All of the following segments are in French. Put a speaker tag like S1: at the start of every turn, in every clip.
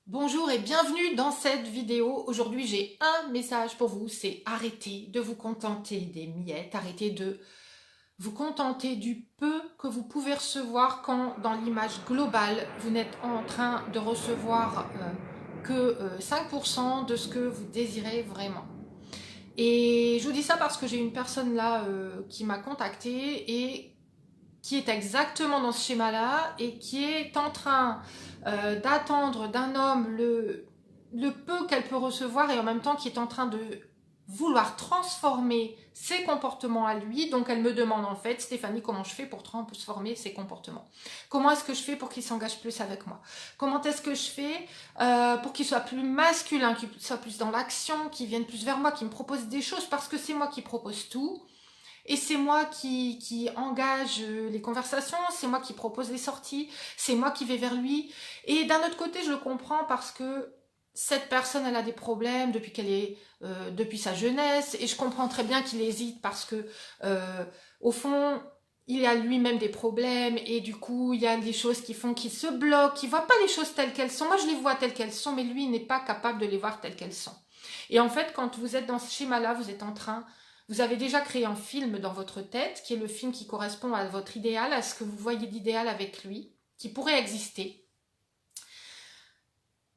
S1: Bonjour et bienvenue dans cette vidéo. Aujourd'hui, j'ai un message pour vous, c'est arrêtez de vous contenter des miettes, arrêtez de vous contenter du peu que vous pouvez recevoir quand dans l'image globale, vous n'êtes en train de recevoir que 5% de ce que vous désirez vraiment. Et je vous dis ça parce que j'ai une personne là qui m'a contacté et qui est exactement dans ce schéma-là et qui est en train d'attendre d'un homme le peu qu'elle peut recevoir et en même temps qui est en train de vouloir transformer ses comportements à lui. Donc elle me demande en fait, Stéphanie, comment je fais pour transformer ses comportements? Comment est-ce que je fais pour qu'il s'engage plus avec moi? Comment est-ce que je fais pour qu'il soit plus masculin, qu'il soit plus dans l'action, qu'il vienne plus vers moi, qu'il me propose des choses parce que c'est moi qui propose tout. Et c'est moi qui engage les conversations, c'est moi qui propose les sorties, c'est moi qui vais vers lui. Et d'un autre côté, je le comprends parce que cette personne, elle a des problèmes depuis qu'elle est, depuis sa jeunesse, et je comprends très bien qu'il hésite parce que, au fond, il a lui-même des problèmes et du coup, il y a des choses qui font qu'il se bloque, il voit pas les choses telles qu'elles sont. Moi, je les vois telles qu'elles sont, mais lui, il n'est pas capable de les voir telles qu'elles sont. Et en fait, quand vous êtes dans ce schéma-là, vous avez déjà créé un film dans votre tête, qui est le film qui correspond à votre idéal, à ce que vous voyez d'idéal avec lui, qui pourrait exister.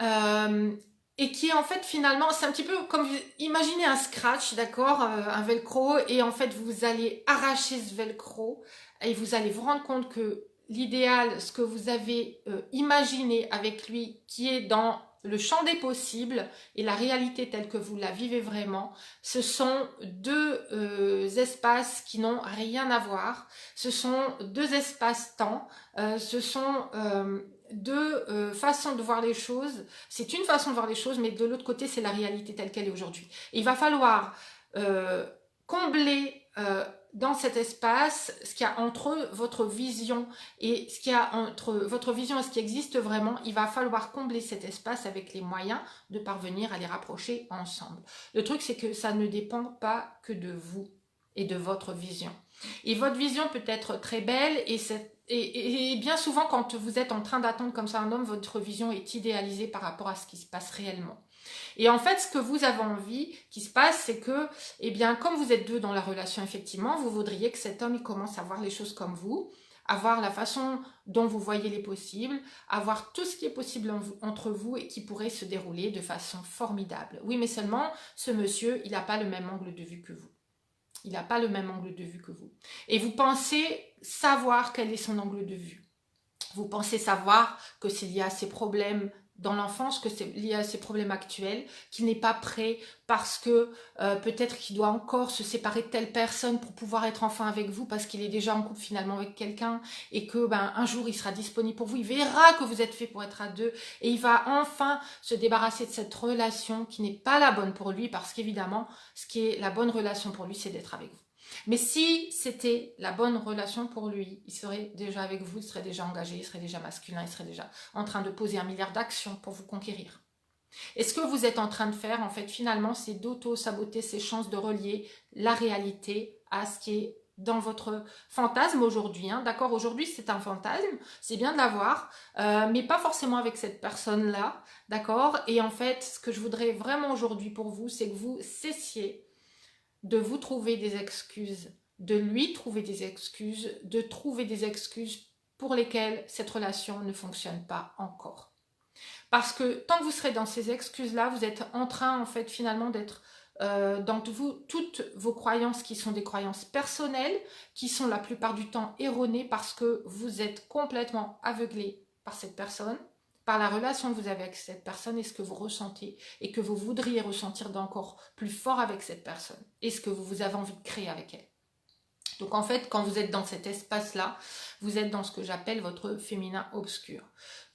S1: Euh, et qui est en fait finalement, c'est un petit peu comme, imaginez un scratch, d'accord, un velcro, et en fait vous allez arracher ce velcro, et vous allez vous rendre compte que l'idéal, ce que vous avez imaginé avec lui, qui est dans le champ des possibles et la réalité telle que vous la vivez vraiment, ce sont deux espaces qui n'ont rien à voir. Ce sont deux espaces-temps. Ce sont deux façons de voir les choses. C'est une façon de voir les choses, mais de l'autre côté, c'est la réalité telle qu'elle est aujourd'hui. Et il va falloir combler dans cet espace ce qu'il y a entre votre vision et ce qu'il y a entre votre vision et ce qui existe vraiment. Il va falloir combler cet espace avec les moyens de parvenir à les rapprocher ensemble. Le truc, c'est que ça ne dépend pas que de vous et de votre vision. Et votre vision peut être très belle et bien souvent, quand vous êtes en train d'attendre comme ça un homme, votre vision est idéalisée par rapport à ce qui se passe réellement. Et en fait, ce que vous avez envie qui se passe, c'est que, eh bien, comme vous êtes deux dans la relation, effectivement, vous voudriez que cet homme il commence à voir les choses comme vous, à voir la façon dont vous voyez les possibles, à voir tout ce qui est possible entre vous et qui pourrait se dérouler de façon formidable. Oui, mais seulement, ce monsieur, il n'a pas le même angle de vue que vous. Il n'a pas le même angle de vue que vous. Et vous pensez savoir quel est son angle de vue. Vous pensez savoir que c'est lié à ses problèmes dans l'enfance, que c'est lié à ses problèmes actuels, qu'il n'est pas prêt parce que peut-être qu'il doit encore se séparer de telle personne pour pouvoir être enfin avec vous parce qu'il est déjà en couple finalement avec quelqu'un et que un jour il sera disponible pour vous, il verra que vous êtes fait pour être à deux et il va enfin se débarrasser de cette relation qui n'est pas la bonne pour lui parce qu'évidemment ce qui est la bonne relation pour lui c'est d'être avec vous. Mais si c'était la bonne relation pour lui, il serait déjà avec vous, il serait déjà engagé, il serait déjà masculin, il serait déjà en train de poser 1 milliard d'actions pour vous conquérir. Et ce que vous êtes en train de faire, en fait, finalement, c'est d'auto-saboter ses chances de relier la réalité à ce qui est dans votre fantasme aujourd'hui. Hein. D'accord, aujourd'hui c'est un fantasme, c'est bien de l'avoir, mais pas forcément avec cette personne-là. D'accord. Et en fait, ce que je voudrais vraiment aujourd'hui pour vous, c'est que vous cessiez de vous trouver des excuses, de lui trouver des excuses, de trouver des excuses pour lesquelles cette relation ne fonctionne pas encore. Parce que tant que vous serez dans ces excuses-là, vous êtes en train, en fait, finalement, d'être dans vous, toutes vos croyances qui sont des croyances personnelles, qui sont la plupart du temps erronées parce que vous êtes complètement aveuglé par cette personne, par la relation que vous avez avec cette personne et ce que vous ressentez et que vous voudriez ressentir d'encore plus fort avec cette personne et ce que vous avez envie de créer avec elle. Donc en fait, quand vous êtes dans cet espace-là, vous êtes dans ce que j'appelle votre féminin obscur.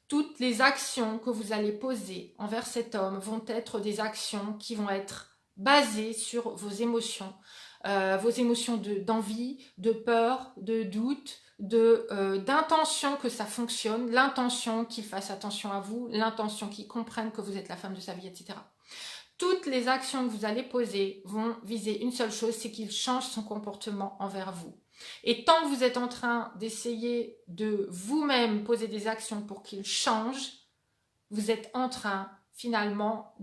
S1: Toutes les actions que vous allez poser envers cet homme vont être des actions qui vont être basées sur vos émotions d'envie, de peur, de doute, d'intention que ça fonctionne, l'intention qu'il fasse attention à vous, l'intention qu'il comprenne que vous êtes la femme de sa vie, etc. Toutes les actions que vous allez poser vont viser une seule chose, c'est qu'il change son comportement envers vous. Et tant que vous êtes en train d'essayer de vous-même poser des actions pour qu'il change, vous êtes en train finalement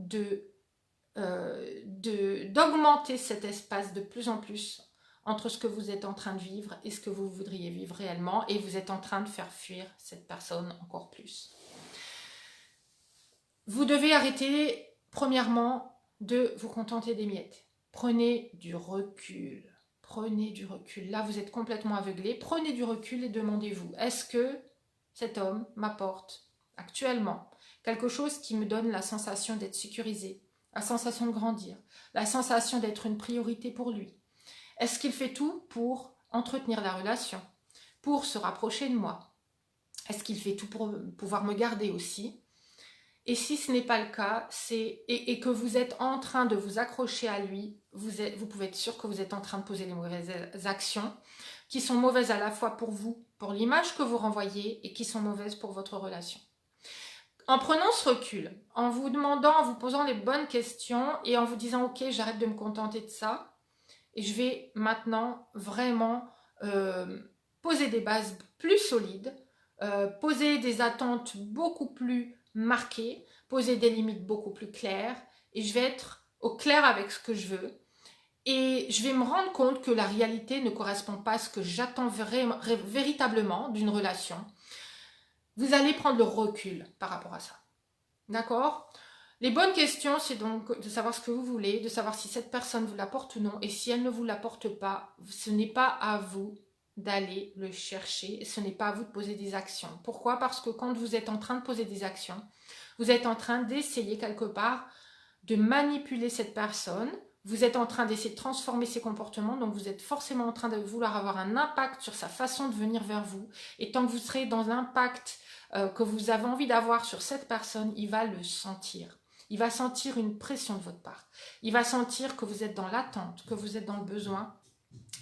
S1: d'augmenter cet espace de plus en plus entre ce que vous êtes en train de vivre et ce que vous voudriez vivre réellement, et vous êtes en train de faire fuir cette personne encore plus. Vous devez arrêter, premièrement, de vous contenter des miettes. Prenez du recul. Prenez du recul. Là, vous êtes complètement aveuglé. Prenez du recul et demandez-vous, est-ce que cet homme m'apporte actuellement quelque chose qui me donne la sensation d'être sécurisé, la sensation de grandir, la sensation d'être une priorité pour lui? Est-ce qu'il fait tout pour entretenir la relation, pour se rapprocher de moi? Est-ce qu'il fait tout pour pouvoir me garder aussi? Et si ce n'est pas le cas, et que vous êtes en train de vous accrocher à lui, vous pouvez être sûr que vous êtes en train de poser les mauvaises actions, qui sont mauvaises à la fois pour vous, pour l'image que vous renvoyez, et qui sont mauvaises pour votre relation. En prenant ce recul, en vous demandant, en vous posant les bonnes questions, et en vous disant, ok, j'arrête de me contenter de ça, et je vais maintenant vraiment poser des bases plus solides, poser des attentes beaucoup plus marquées, poser des limites beaucoup plus claires, et je vais être au clair avec ce que je veux. Et je vais me rendre compte que la réalité ne correspond pas à ce que j'attends véritablement d'une relation. Vous allez prendre le recul par rapport à ça. D'accord ? Les bonnes questions, c'est donc de savoir ce que vous voulez, de savoir si cette personne vous l'apporte ou non. Et si elle ne vous l'apporte pas, ce n'est pas à vous d'aller le chercher. Ce n'est pas à vous de poser des actions. Pourquoi ? Parce que quand vous êtes en train de poser des actions, vous êtes en train d'essayer quelque part de manipuler cette personne. Vous êtes en train d'essayer de transformer ses comportements. Donc vous êtes forcément en train de vouloir avoir un impact sur sa façon de venir vers vous. Et tant que vous serez dans l'impact que vous avez envie d'avoir sur cette personne, il va le sentir. Il va sentir une pression de votre part. Il va sentir que vous êtes dans l'attente, que vous êtes dans le besoin.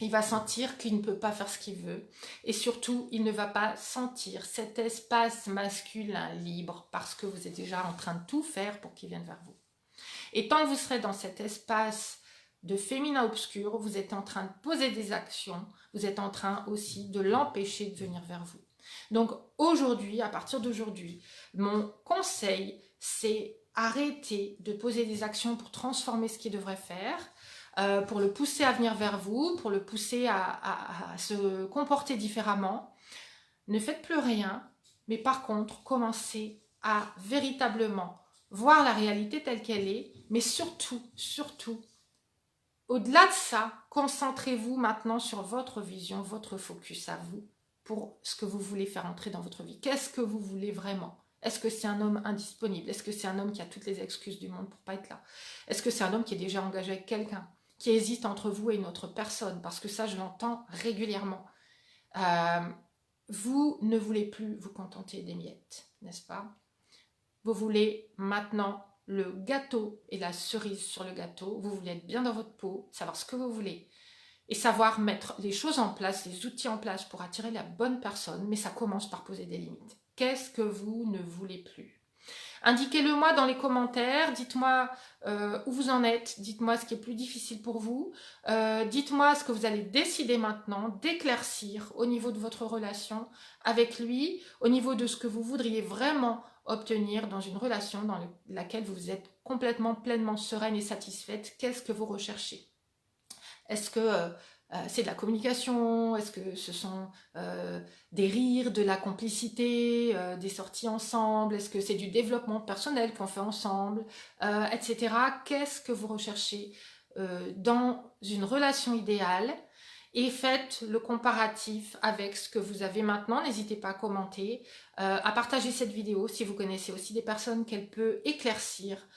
S1: Il va sentir qu'il ne peut pas faire ce qu'il veut. Et surtout, il ne va pas sentir cet espace masculin libre parce que vous êtes déjà en train de tout faire pour qu'il vienne vers vous. Et tant que vous serez dans cet espace de féminin obscur, vous êtes en train de poser des actions, vous êtes en train aussi de l'empêcher de venir vers vous. Donc aujourd'hui, à partir d'aujourd'hui, mon conseil, c'est arrêter de poser des actions pour transformer ce qu'il devrait faire, pour le pousser à venir vers vous, pour le pousser à se comporter différemment. Ne faites plus rien, mais par contre, commencez à véritablement voir la réalité telle qu'elle est, mais surtout, au-delà de ça, concentrez-vous maintenant sur votre vision, votre focus à vous, pour ce que vous voulez faire entrer dans votre vie. Qu'est-ce que vous voulez vraiment ? Est-ce que c'est un homme indisponible ? Est-ce que c'est un homme qui a toutes les excuses du monde pour pas être là ? Est-ce que c'est un homme qui est déjà engagé avec quelqu'un, qui hésite entre vous et une autre personne ? Parce que ça, je l'entends régulièrement. Vous ne voulez plus vous contenter des miettes, n'est-ce pas ? Vous voulez maintenant le gâteau et la cerise sur le gâteau. Vous voulez être bien dans votre peau, savoir ce que vous voulez et savoir mettre les choses en place, les outils en place pour attirer la bonne personne. Mais ça commence par poser des limites. Qu'est-ce que vous ne voulez plus ? Indiquez-le moi dans les commentaires, dites-moi où vous en êtes, dites-moi ce qui est plus difficile pour vous, dites-moi ce que vous allez décider maintenant d'éclaircir au niveau de votre relation avec lui, au niveau de ce que vous voudriez vraiment obtenir dans une relation dans laquelle vous êtes complètement, pleinement sereine et satisfaite. Qu'est-ce que vous recherchez ? Est-ce que c'est de la communication? Est-ce que ce sont des rires, de la complicité, des sorties ensemble? Est-ce que c'est du développement personnel qu'on fait ensemble, etc. Qu'est-ce que vous recherchez dans une relation idéale? Et faites le comparatif avec ce que vous avez maintenant. N'hésitez pas à commenter, à partager cette vidéo si vous connaissez aussi des personnes qu'elle peut éclaircir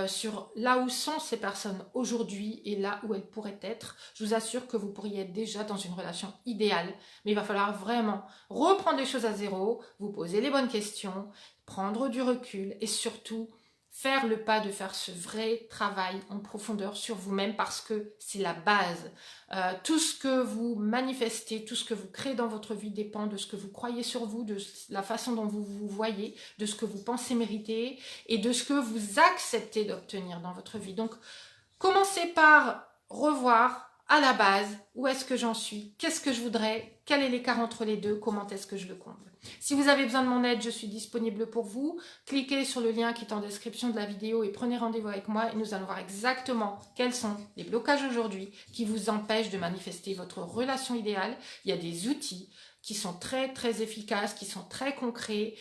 S1: sur là où sont ces personnes aujourd'hui et là où elles pourraient être. Je vous assure que vous pourriez être déjà dans une relation idéale, mais il va falloir vraiment reprendre les choses à zéro, vous poser les bonnes questions, prendre du recul et surtout faire le pas de faire ce vrai travail en profondeur sur vous-même parce que c'est la base. Tout ce que vous manifestez, tout ce que vous créez dans votre vie dépend de ce que vous croyez sur vous, de la façon dont vous vous voyez, de ce que vous pensez mériter et de ce que vous acceptez d'obtenir dans votre vie. Donc, commencez par revoir à la base, où est-ce que j'en suis, qu'est-ce que je voudrais, quel est l'écart entre les deux, comment est-ce que je le comble. Si vous avez besoin de mon aide, je suis disponible pour vous. Cliquez sur le lien qui est en description de la vidéo et prenez rendez-vous avec moi et nous allons voir exactement quels sont les blocages aujourd'hui qui vous empêchent de manifester votre relation idéale. Il y a des outils qui sont très très efficaces, qui sont très concrets,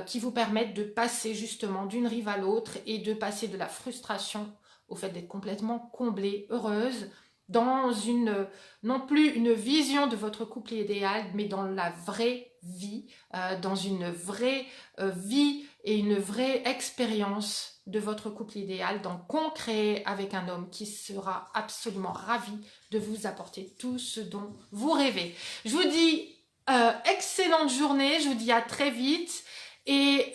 S1: qui vous permettent de passer justement d'une rive à l'autre et de passer de la frustration au fait d'être complètement comblée, heureuse, dans une, non plus une vision de votre couple idéal, mais dans la vraie vie, dans une vraie vie et une vraie expérience de votre couple idéal, dans concret avec un homme qui sera absolument ravi de vous apporter tout ce dont vous rêvez. Je vous dis excellente journée, je vous dis à très vite et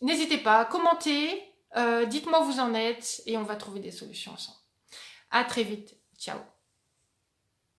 S1: n'hésitez pas, commentez, dites-moi où vous en êtes et on va trouver des solutions ensemble. À très vite. Ciao.